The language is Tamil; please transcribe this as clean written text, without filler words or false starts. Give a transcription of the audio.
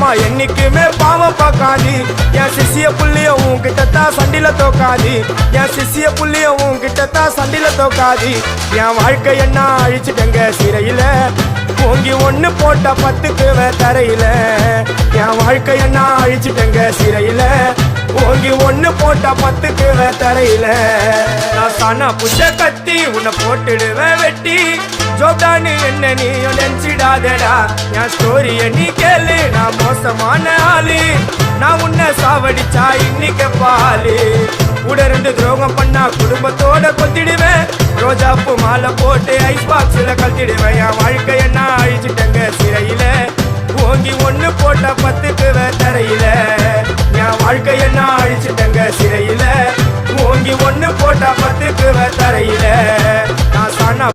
அம்மா என்னைக்குமே பாவம் பார்க்காது என் சிசிய புள்ளிய உன்கிட்டத்தான் சண்டில தோக்காது என் சிசிய புள்ளிய உன்கிட்டத்தான் சண்டில தோக்காது என் வாழ்க்கை என்ன அழிச்சிட்டங்க சிறையில ஓங்கி ஒண்ணு போட்ட 10க்கு தரையில என் வாழ்க்கை என்ன அழிச்சிட்டங்க சிறையில ஓங்கி ஒண்ணு போட்ட 10க்கு தரையில நான் சானா புஷ கத்தி உன்னை போட்டுடுவேன் வெட்டி ஜோப்டானு என்ன நீ நினைச்சிடாதடா என் ஸ்டோரிய நீ கேளு நான் மோசமான ஆளு நான் உன்னை சாவடிச்சா இன்னைக்கு பாலு உடருந்து துரோகம் பண்ணா குடும்பத்தோட கொத்திடுவேன் ரோஜாப்பு மாலை போட்டு ஐஸ் பாக்ஸ்ல கழட்டிடுவேன் என் வாழ்க்கை என்ன அழிச்சிட்டங்க சிறையில ஓங்கி ஒண்ணு போட்ட 10க்கு தரையில என் வாழ்க்கை என்ன அழிச்சிட்டங்க சிறையில ஓங்கி ஒண்ணு போட்ட 10க்கு தரையில